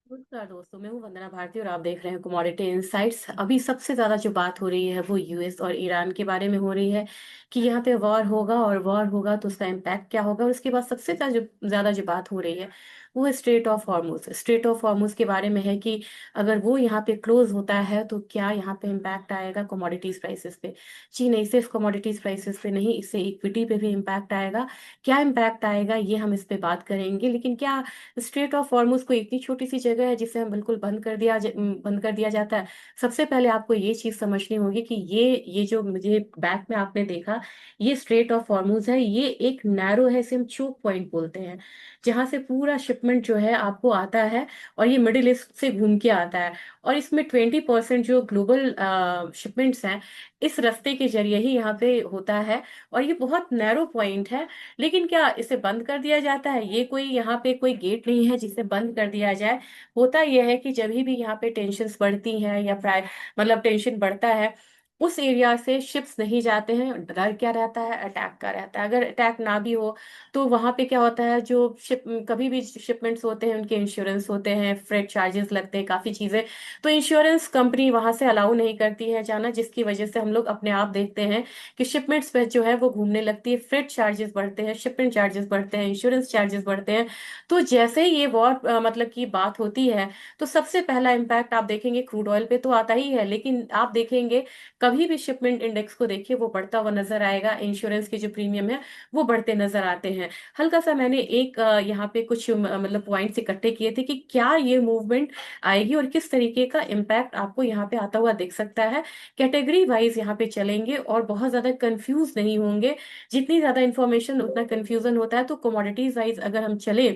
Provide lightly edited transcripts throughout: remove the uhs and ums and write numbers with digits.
नमस्कार दोस्तों, मैं हूं वंदना भारती और आप देख रहे हैं कमोडिटी इनसाइट्स। अभी सबसे ज्यादा जो बात हो रही है वो यूएस और ईरान के बारे में हो रही है कि यहाँ पे वॉर होगा और वॉर होगा तो उसका इम्पैक्ट क्या होगा। और उसके बाद सबसे ज्यादा जो बात हो रही है वो है straight of Hormuz. Straight of Hormuz के बारे में है कि अगर वो यहाँ पे क्लोज होता है तो क्या यहाँ पे इम्पैक्ट आएगा कमोडिटीज प्राइसेस पे। जी नहीं, सिर्फ कमोडिटीज प्राइसेस पे नहीं, इससे इक्विटी पे भी इम्पैक्ट आएगा। क्या इम्पैक्ट आएगा ये हम इस पे बात करेंगे। लेकिन क्या स्ट्रेट ऑफ हॉर्मुज को इतनी छोटी सी जगह है जिसे हम बिल्कुल बंद कर दिया जाता है? सबसे पहले आपको ये चीज समझनी होगी कि ये जो मुझे बैक में आपने देखा, ये स्ट्रेट ऑफ हॉर्मुज है। ये एक नैरो है, इसे हम चोक पॉइंट बोलते हैं, जहां से पूरा शिपमेंट जो है आपको आता है और ये मिडिल ईस्ट से घूम के आता है। और इसमें 20% जो ग्लोबल शिपमेंट्स हैं इस रास्ते के जरिए ही यहाँ पे होता है। और ये बहुत नैरो पॉइंट है। लेकिन क्या इसे बंद कर दिया जाता है? ये कोई यहाँ पे कोई गेट नहीं है जिसे बंद कर दिया जाए। होता यह है कि जब भी यहाँ पे टेंशन्स बढ़ती हैं या प्राय मतलब टेंशन बढ़ता है, उस एरिया से शिप्स नहीं जाते हैं। डर क्या रहता है? अटैक का रहता है। अगर अटैक ना भी हो तो वहां पे क्या होता है, जो शिप कभी भी शिपमेंट्स होते हैं उनके इंश्योरेंस होते हैं, फ्रेट चार्जेस लगते हैं, काफी चीजें। तो इंश्योरेंस कंपनी वहां से अलाउ नहीं करती है जाना, जिसकी वजह से हम लोग अपने आप देखते हैं कि शिपमेंट्स पे जो है वो घूमने लगती है। फ्रेट चार्जेस बढ़ते हैं, शिपमेंट चार्जेस बढ़ते हैं, इंश्योरेंस चार्जेस बढ़ते हैं। तो जैसे ही ये वॉर मतलब की बात होती है तो सबसे पहला इम्पैक्ट आप देखेंगे क्रूड ऑयल पे तो आता ही है। लेकिन आप देखेंगे कभी भी शिपमेंट इंडेक्स को देखिए, वो बढ़ता हुआ नजर आएगा। इंश्योरेंस के जो प्रीमियम है वो बढ़ते नजर आते हैं। हल्का सा मैंने एक यहाँ पे कुछ मतलब पॉइंट्स इकट्ठे किए थे कि क्या ये मूवमेंट आएगी और किस तरीके का इम्पैक्ट आपको यहाँ पे आता हुआ दिख सकता है। कैटेगरी वाइज यहाँ पे चलेंगे और बहुत ज्यादा कंफ्यूज नहीं होंगे। जितनी ज्यादा इंफॉर्मेशन उतना कंफ्यूजन होता है। तो कमोडिटीज वाइज अगर हम चले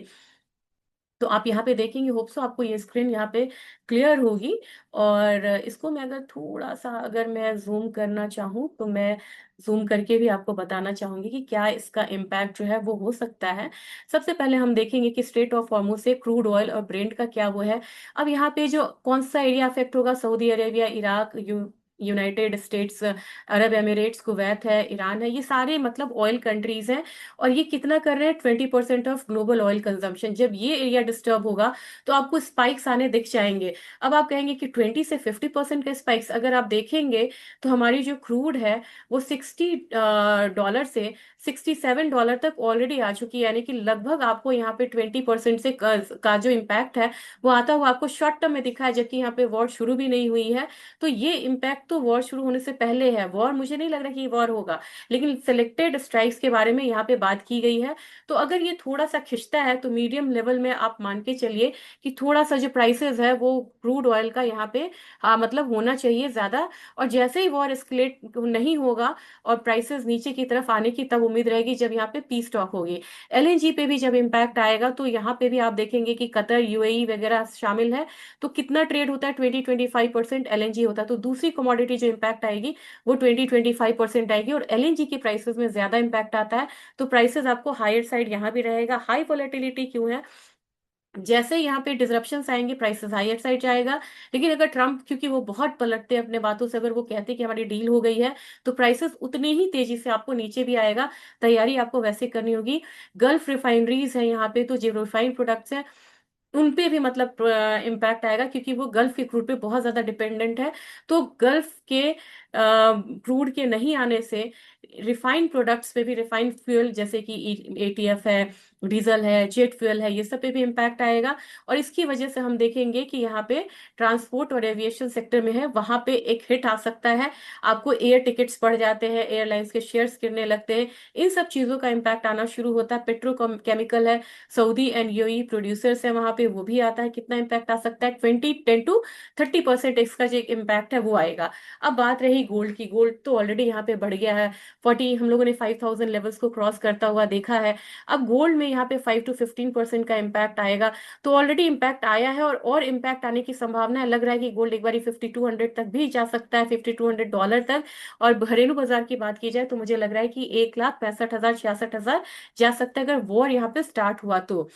तो आप यहाँ पे देखेंगे, होप सो आपको ये स्क्रीन यहाँ पे क्लियर होगी। और इसको मैं अगर थोड़ा सा अगर मैं जूम करना चाहूँ तो मैं जूम करके भी आपको बताना चाहूंगी कि क्या इसका इम्पैक्ट जो है वो हो सकता है। सबसे पहले हम देखेंगे कि स्ट्रेट ऑफ हॉर्मुज से क्रूड ऑयल और ब्रेंट का क्या वो है। अब यहाँ पे जो कौन सा एरिया अफेक्ट होगा, Saudi Arabia, Iraq, United states, Arab Emirates, Kuwait है, ईरान है, ये सारे मतलब ऑयल कंट्रीज हैं। और ये कितना कर रहे हैं? 20% ऑफ ग्लोबल ऑयल कंजम्पशन। जब ये एरिया डिस्टर्ब होगा तो आपको स्पाइक्स आने दिख जाएंगे। अब आप कहेंगे कि 20 से 50% के स्पाइक्स, अगर आप देखेंगे तो हमारी जो क्रूड है वो $60 से $67 तक ऑलरेडी आ चुकी है। यानी कि लगभग आपको यहाँ पे 20% से का जो इम्पैक्ट है वो आता हुआ आपको शॉर्ट टर्म में दिखा है, जबकि यहाँ पे वॉर शुरू भी नहीं हुई है। तो ये इम्पैक्ट तो वॉर शुरू होने से पहले है। वॉर मुझे नहीं लग रहा कि वॉर होगा, लेकिन सिलेक्टेड स्ट्राइक्स के बारे में यहाँ पे बात की गई है। तो अगर ये थोड़ा सा खिंचता है तो मीडियम लेवल में आप मान के चलिए कि थोड़ा सा जो प्राइसेस है वो क्रूड ऑयल का यहाँ पे मतलब होना चाहिए ज्यादा। और जैसे ही वॉर एस्केलेट नहीं होगा और प्राइसेस नीचे की तरफ आने की तब उम्मीद रहेगी जब यहाँ पे पीस टॉक होगी। एलएनजी पे भी जब इम्पैक्ट आएगा तो यहाँ पे भी आप देखेंगे कि कतर, यूएई वगैरह शामिल है। तो कितना ट्रेड होता है? 20-25% एलएनजी होता है। तो दूसरी कमोडिटी जो इम्पैक्ट आएगी वो 20-25% आएगी। और एलएनजी की प्राइसेस में ज्यादा इम्पैक्ट आता है। तो प्राइसेस आपको हायर साइड यहाँ भी रहेगा। हाई वोलेटिलिटी क्यों है? जैसे यहाँ पे डिसरप्शंस आएंगे प्राइसेस हायर साइड जाएगा। लेकिन अगर ट्रम्प, क्योंकि वो बहुत पलटते हैं अपने बातों से, अगर वो कहते हैं कि हमारी डील हो गई है तो प्राइसेस उतनी ही तेजी से आपको नीचे भी आएगा। तैयारी आपको वैसे करनी होगी। गल्फ रिफाइनरीज है यहाँ पे, तो जो रिफाइंड प्रोडक्ट्स हैं उन पे भी मतलब इम्पैक्ट आएगा, क्योंकि वो गल्फ के क्रूड पे बहुत ज्यादा डिपेंडेंट है। तो गल्फ के क्रूड के नहीं आने से रिफाइंड प्रोडक्ट्स पे भी, रिफाइंड फ्यूल जैसे कि एटीएफ है, डीजल है, जेट फ्यूल है, ये सब पे भी इम्पैक्ट आएगा। और इसकी वजह से हम देखेंगे कि यहाँ पे ट्रांसपोर्ट और एविएशन सेक्टर में है, वहां पे एक हिट आ सकता है। आपको एयर टिकट्स बढ़ जाते हैं, एयरलाइंस के शेयर्स गिरने लगते हैं। इन सब चीजों का इम्पैक्ट आना शुरू होता है। पेट्रोकेमिकल है, सऊदी एंड यूएई प्रोड्यूसर्स है वहां पे, वो भी आता है। कितना इम्पैक्ट आ सकता है? 10 to 30% इसका जो इम्पैक्ट है वो आएगा। अब बात रही गोल्ड की। गोल्ड तो ऑलरेडी यहाँ पे बढ़ गया है। 40, हम लोगों ने 5000 लेवल्स को क्रॉस करता हुआ देखा है। अब गोल्ड में यहाँ पे 5 to 15% का इम्पैक्ट आएगा। तो ऑलरेडी इम्पैक्ट आया है और इम्पैक्ट आने की संभावना है। लग रहा है कि गोल्ड एक बार 5200 तक भी जा सकता है, $5200 तक। और घरेलू बाजार की बात की जाए तो मुझे लग रहा है कि 1,65,000 66,000 जा सकता है अगर वॉर यहाँ पे स्टार्ट हुआ तो।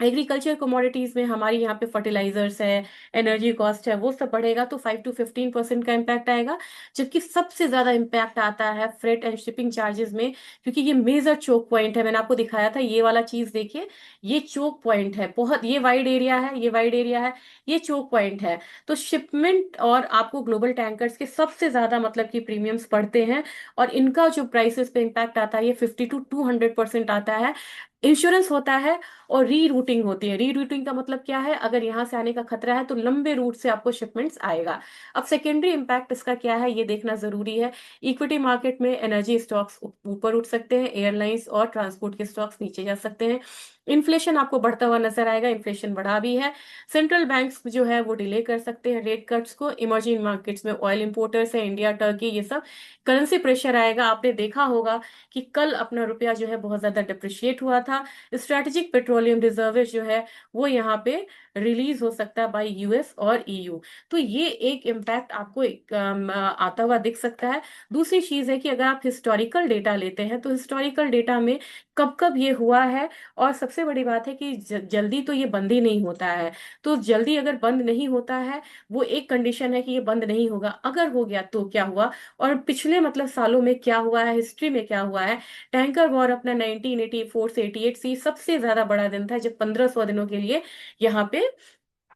एग्रीकल्चर कमोडिटीज में हमारी यहाँ पे फर्टिलाइजर्स है, एनर्जी कॉस्ट है, वो सब बढ़ेगा तो 5 to 15% का इम्पैक्ट आएगा। जबकि सबसे ज्यादा इम्पैक्ट आता है फ्रेट एंड शिपिंग चार्जेस में, क्योंकि ये मेजर चोक पॉइंट है। मैंने आपको दिखाया था ये वाला चीज, देखिए ये चोक पॉइंट है, बहुत ये वाइड एरिया है, ये वाइड एरिया है, ये चोक पॉइंट है। तो शिपमेंट और आपको ग्लोबल टैंकर्स के सबसे ज्यादा मतलब कि प्रीमियम्स पड़ते हैं, और इनका जो प्राइसेस पे इम्पैक्ट आता है ये 50 to 200% आता है। इंश्योरेंस होता है और री रूटिंग होती है। री रूटिंग का मतलब क्या है, अगर यहाँ से आने का खतरा है तो लंबे रूट से आपको शिपमेंट्स आएगा। अब सेकेंडरी इम्पैक्ट इसका क्या है ये देखना जरूरी है। इक्विटी मार्केट में एनर्जी स्टॉक्स ऊपर उठ सकते हैं, एयरलाइंस और ट्रांसपोर्ट के स्टॉक्स नीचे जा सकते हैं। इन्फ्लेशन आपको बढ़ता हुआ नजर आएगा, इन्फ्लेशन बढ़ा भी है। सेंट्रल बैंक्स जो है वो डिले कर सकते हैं रेट कट्स को। इमर्जिंग मार्केट्स में ऑयल इंपोर्टर्स है, इंडिया, टर्की, ये सब करेंसी प्रेशर आएगा। आपने देखा होगा कि कल अपना रुपया जो है बहुत ज्यादा डिप्रिशिएट हुआ था। स्ट्रेटेजिक पेट्रोलियम रिजर्व जो है वो यहाँ पे रिलीज हो सकता है बाय यूएस और ईयू। तो ये एक इम्पैक्ट आपको आता हुआ दिख सकता है। दूसरी चीज है कि अगर आप हिस्टोरिकल डेटा लेते हैं तो हिस्टोरिकल डेटा में कब कब ये हुआ है, और सबसे बड़ी बात है कि जल्दी तो ये बंद ही नहीं होता है। तो जल्दी अगर बंद नहीं होता है, वो एक कंडीशन है कि ये बंद नहीं होगा। अगर हो गया तो क्या हुआ, और पिछले मतलब सालों में क्या हुआ है, हिस्ट्री में क्या हुआ है। टैंकर वॉर अपना 1984 से 88 से सबसे ज्यादा बड़ा दिन था, जब 1500 दिनों के लिए यहाँ पे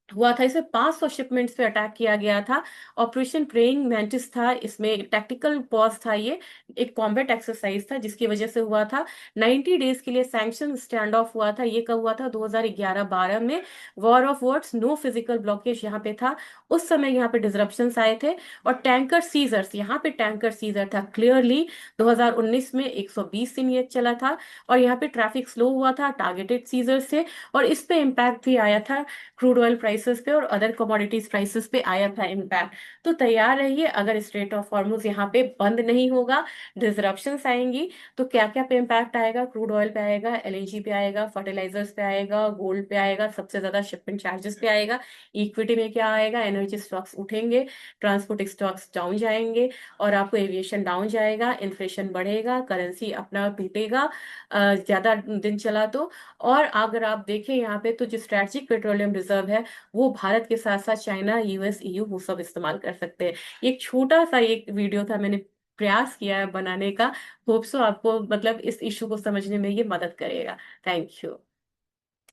हुआ था। इसमें 500 शिपमेंट्स पे अटैक किया गया था। ऑपरेशन प्रेइंग मैंटिस था, इसमें टैक्टिकल पॉज था, ये एक कॉम्बैट एक्सरसाइज था जिसकी वजह से हुआ था। 90 डेज के लिए सैंक्शन स्टैंड ऑफ हुआ था। ये कब हुआ था, 2011-12 में। War of words, no physical blockage यहाँ पे था। उस समय यहाँ पे डिसरप्शंस आए थे। और टैंकर सीजर्स, यहाँ पे टैंकर सीजर था क्लियरली। 2019 में 120 दिन ये चला था, और यहाँ पे ट्रैफिक स्लो हुआ था, टारगेटेड सीजर्स थे। और इस पे इम्पैक्ट भी आया था, क्रूड ऑयल प्राइसेस पे और अदर कमोडिटीज प्राइसेस पे आया था इम्पैक्ट। तो तैयार रहिए, अगर स्ट्रेट ऑफ हॉर्मुज यहाँ पे बंद नहीं होगा, डिसरप्शंस आएंगी, तो क्या क्या पे इम्पैक्ट आएगा। क्रूड ऑयल पे आएगा, एलएनजी पे आएगा, फर्टिलाइजर्स पे आएगा, गोल्ड पे आएगा, सबसे ज्यादा शिपमेंट चार्जेस पे आएगा। इक्विटी में क्या आएगा, एनर्जी स्टॉक्स उठेंगे, ट्रांसपोर्ट स्टॉक्स डाउन जाएंगे, और आपको एविएशन डाउन जाएगा। इन्फ्लेशन बढ़ेगा, करेंसी अपना टूटेगा ज्यादा दिन चला तो। और अगर आप देखें यहाँ पे तो जो स्ट्रेटेजिक पेट्रोलियम रिजर्व है, वो भारत के साथ साथ चाइना, यूएस, ईयू वो सब इस्तेमाल कर सकते हैं। एक छोटा सा एक वीडियो था, मैंने प्रयास किया है बनाने का। होप सो आपको मतलब इस इशू को समझने में ये मदद करेगा। Thank you.